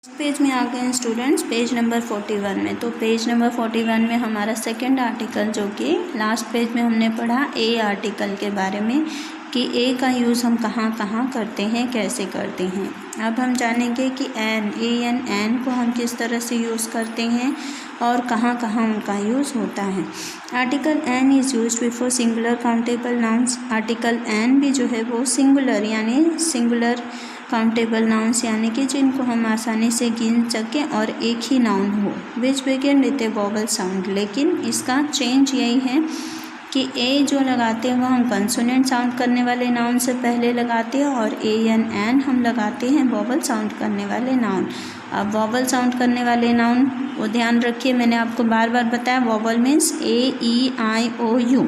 Page में आ गए हैं स्टूडेंट्स, पेज नंबर 41 में। तो पेज नंबर 41 में हमारा सेकंड आर्टिकल, जो कि लास्ट पेज में हमने पढ़ा ए आर्टिकल के बारे में कि ए का यूज़ हम कहाँ कहाँ करते हैं, कैसे करते हैं। अब हम जानेंगे कि एन को हम किस तरह से यूज़ करते हैं और कहाँ कहाँ उनका यूज़ होता है। Article an is used before singular countable nouns. Article an भी जो है वो सिंगुलर यानी सिंगुलर काउंटेबल नाउन्स यानी कि जिनको हम आसानी से गिन सकें और एक ही नाउन हो, which begin with a vowel sound. लेकिन इसका चेंज यही है कि ए जो लगाते हैं वो हम कंसोनेंट साउंड करने वाले नाउन से पहले लगाते हैं और एन हम लगाते हैं वोवल साउंड करने वाले नाउन। अब वोवल साउंड करने वाले नाउन वो ध्यान रखिए, मैंने आपको बार बार बताया वोवल मीन्स AEIOU।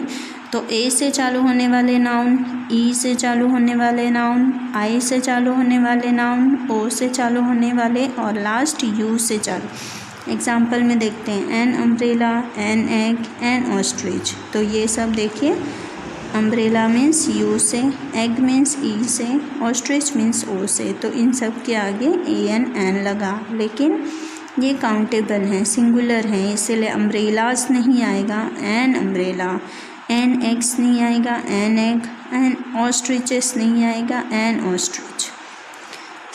तो ए से चालू होने वाले नाउन, ई से चालू होने वाले नाउन, आई से चालू होने वाले नाउन, ओ से चालू होने वाले और लास्ट यू से चालू। एग्जाम्पल में देखते हैं an umbrella, an egg, N ostrich. तो ये सब देखिए, अम्ब्रेला मीन्स यू से, एग मीन्स ई से, ऑस्ट्रिच मीन्स ओ से। तो इन सब के आगे एन लगा, लेकिन ये काउंटेबल हैं, सिंगुलर हैं, इसलिए अम्ब्रेलास नहीं आएगा, एन अम्ब्रेला। एन एग्स नहीं आएगा, एन एग। एन ऑस्ट्रिचेस नहीं आएगा, an ostrich.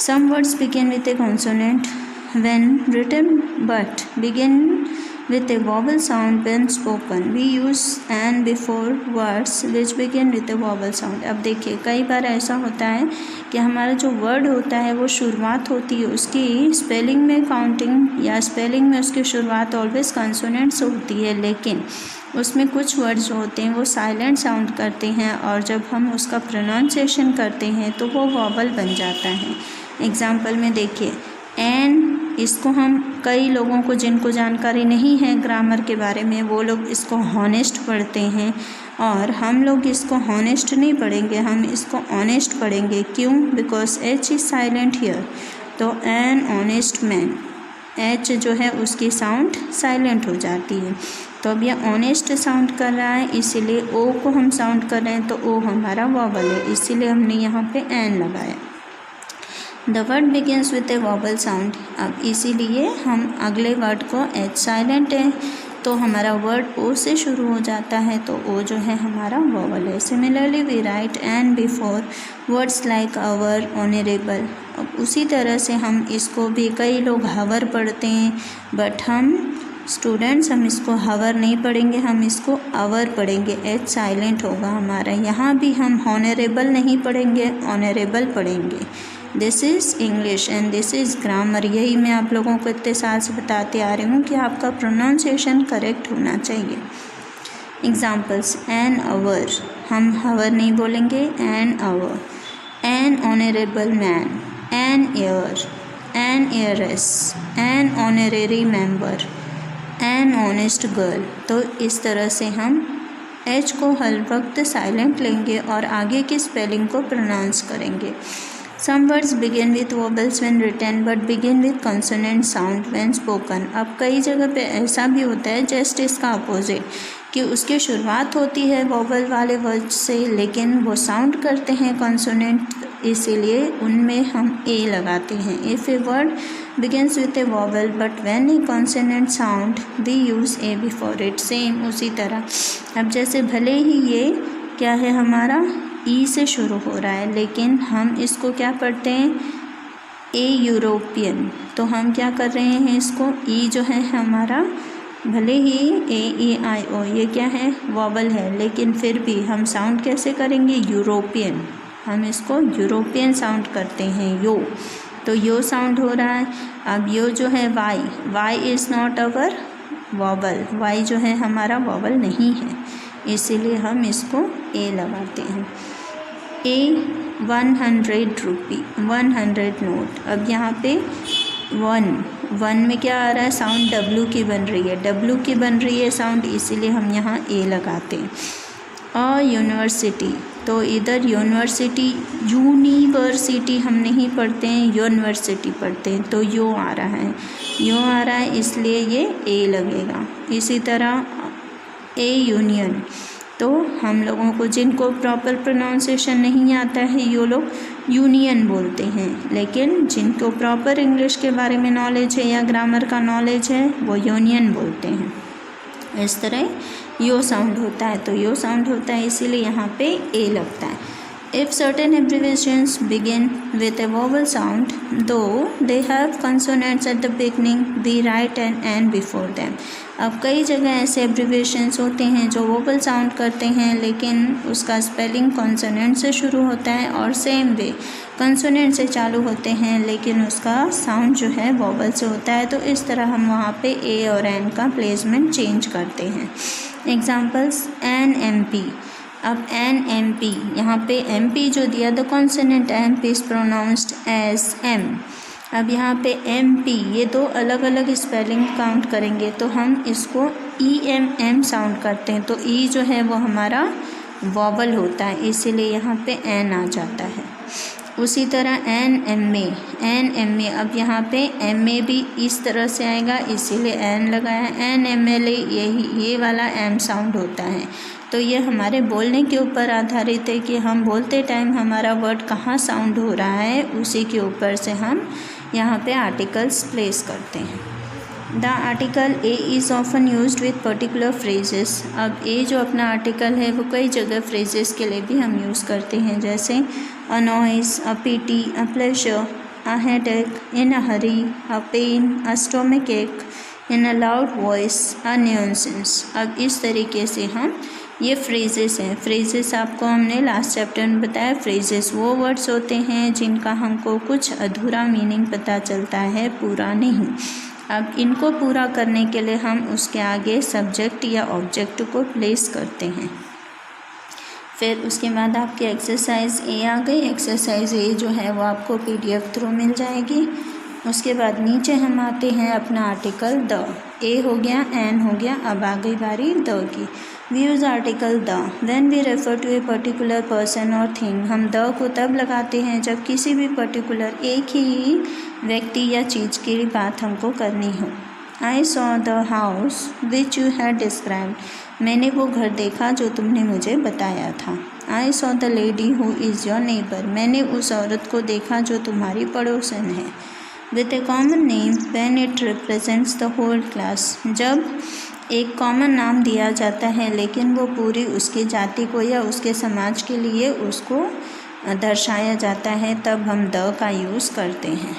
Some words begin with a consonant when written but begin with a vowel sound when spoken. We use an before words which begin with a vowel sound. अब देखिए, कई बार ऐसा होता है कि हमारा जो वर्ड होता है वो शुरुआत होती है उसकी स्पेलिंग में काउंटिंग या स्पेलिंग में उसकी शुरुआत ऑलवेज कंसोनेंट से होती है, लेकिन उसमें कुछ वर्ड्स जो होते हैं वो साइलेंट साउंड करते हैं और जब हम उसका प्रोनाउंसिएशन करते हैं तो वो वॉवल बन जाता है। एग्जाम्पल में देखिए, एन, इसको हम कई लोगों को जिनको जानकारी नहीं है ग्रामर के बारे में वो लोग इसको हॉनेस्ट पढ़ते हैं और हम लोग इसको हॉनेस्ट नहीं पढ़ेंगे, हम इसको ऑनेस्ट पढ़ेंगे। क्यों? Because H is silent here. तो एन ऑनेस्ट मैन, एच जो है उसकी साउंड साइलेंट हो जाती है। तो अब यह ऑनेस्ट साउंड कर रहा है, इसीलिए ओ को हम साउंड कर रहे हैं, तो ओ हमारा वॉवल है, इसीलिए हमने यहाँ पे एन लगाया। The word begins with A vowel sound. अब इसीलिए हम अगले वर्ड को एच साइलेंट है तो हमारा वर्ड ओ से शुरू हो जाता है, तो ओ जो है हमारा वॉवल है। Similarly we write an before words like hour, honourable. अब उसी तरह से हम इसको भी, कई लोग हवर पढ़ते हैं बट हम स्टूडेंट्स हम इसको हवर नहीं पढ़ेंगे, हम इसको आवर पढ़ेंगे, एच साइलेंट होगा हमारा। यहाँ भी हम ऑनरेबल नहीं पढ़ेंगे, ऑनरेबल पढ़ेंगे। This is English and this is grammar. यही मैं आप लोगों को इतने साल से बताते आ रही हूँ कि आपका प्रोनाउंसिएशन करेक्ट होना चाहिए। एग्जाम्पल्स, एन आवर, हम हवर नहीं बोलेंगे, an hour. An honourable man, an air, an heiress, an honorary member, an honest girl. तो इस तरह से हम एच को हर वक्त साइलेंट लेंगे और आगे की स्पेलिंग को प्रोनाउंस करेंगे। Some words begin with vowels when written but begin with consonant sound when spoken. अब कई जगह पे ऐसा भी होता है जस्ट इसका अपोजिट कि उसकी शुरुआत होती है वॉवल वाले वर्ड से लेकिन वो साउंड करते हैं कॉन्सोनेंट, इसीलिए उनमें हम ए लगाते हैं। If a word begins with a vowel but when a consonant sound we use a before it. Same उसी तरह, अब जैसे भले ही ये क्या है हमारा ई से शुरू हो रहा है लेकिन हम इसको क्या पढ़ते हैं, ए यूरोपियन। तो हम क्या कर रहे हैं, इसको ई जो है हमारा, भले ही AEIO ये क्या है वॉवल है, लेकिन फिर भी हम साउंड कैसे करेंगे, यूरोपियन। हम इसको यूरोपियन साउंड करते हैं, यो। तो यो साउंड हो रहा है। अब यो जो है Y is not our vowel, Y जो है हमारा वॉवल नहीं है, इसीलिए हम इसको ए लगाते हैं। ए 100 रुपी, 100 नोट। अब यहाँ पे वन में क्या आ रहा है, साउंड डब्लू की बन रही है, डब्लू की बन रही है साउंड, इसीलिए हम यहाँ ए लगाते हैं। और यूनिवर्सिटी, तो इधर यूनिवर्सिटी हम नहीं पढ़ते हैं, यूनिवर्सिटी पढ़ते हैं, तो यो आ रहा है, इसलिए ये ए लगेगा। इसी तरह ए यूनियन, तो हम लोगों को जिनको प्रॉपर प्रोनाउंसिएशन नहीं आता है ये लोग यूनियन बोलते हैं, लेकिन जिनको प्रॉपर इंग्लिश के बारे में नॉलेज है या ग्रामर का नॉलेज है वो यूनियन बोलते हैं। इस तरह यो साउंड होता है, तो यो साउंड होता है इसीलिए यहाँ पे ए लगता है। If certain abbreviations begin with a vowel sound, though they have consonants at the beginning, we write an n before them. अब कई जगह ऐसे एब्रीविएशंस होते हैं जो वोवल साउंड करते हैं लेकिन उसका स्पेलिंग कॉन्सोनेंट से शुरू होता है, और सेम वे कॉन्सोनेंट से चालू होते हैं लेकिन उसका साउंड जो है वोवल से होता है। तो इस तरह हम वहाँ पे ए और एन का प्लेसमेंट चेंज करते हैं। एग्जाम्पल्स एन एम पी। अब एन एम पी, यहाँ पे एम पी जो दिया the consonant M P is pronounced as M. अब यहाँ पे एम पी ये दो अलग अलग स्पेलिंग काउंट करेंगे तो हम इसको ई एम एम साउंड करते हैं, तो ई जो है वो हमारा वॉवल होता है इसीलिए यहाँ पे एन आ जाता है। उसी तरह एन एम ए, अब यहाँ पे एम ए भी इस तरह से आएगा इसीलिए एन लगाया। एन एम एल ए ये वाला एम साउंड होता है। तो ये हमारे बोलने के ऊपर आधारित है कि हम बोलते टाइम हमारा वर्ड कहाँ साउंड हो रहा है, उसी के ऊपर से हम यहाँ पे आर्टिकल्स प्लेस करते हैं। The article A is often used with particular phrases. अब ए जो अपना आर्टिकल है वो कई जगह फ्रेजेस के लिए भी हम यूज़ करते हैं, जैसे a noise, a pity, a pleasure, a headache, in a hurry, a pain, a stomach ache, in a loud voice, a nuisance. अब इस तरीके से हम ये फ्रेजेस हैं। फ्रेजेस आपको हमने लास्ट चैप्टर में बताया, फ्रेजेस वो वर्ड्स होते हैं जिनका हमको कुछ अधूरा मीनिंग पता चलता है, पूरा नहीं। अब इनको पूरा करने के लिए हम उसके आगे सब्जेक्ट या ऑब्जेक्ट को प्लेस करते हैं। फिर उसके बाद आपकी एक्सरसाइज ए आ गई। एक्सरसाइज ए जो है वो आपको PDF थ्रू मिल जाएगी। उसके बाद नीचे हम आते हैं अपना आर्टिकल द। ए हो गया, एन हो गया, अब आ गई बारी द की। We use article the when we refer to a particular person और थिंग। हम द को तब लगाते हैं जब किसी भी पर्टिकुलर एक ही व्यक्ति या चीज़ की बात हमको करनी हो। I saw the house which you had described. मैंने वो घर देखा जो तुमने मुझे बताया था। I saw the lady who is your neighbour. मैंने उस औरत को देखा जो तुम्हारी पड़ोसन है। With a common name when it represents the whole class. जब एक कॉमन नाम दिया जाता है लेकिन वो पूरी उसकी जाति को या उसके समाज के लिए उसको दर्शाया जाता है, तब हम द का यूज़ करते हैं।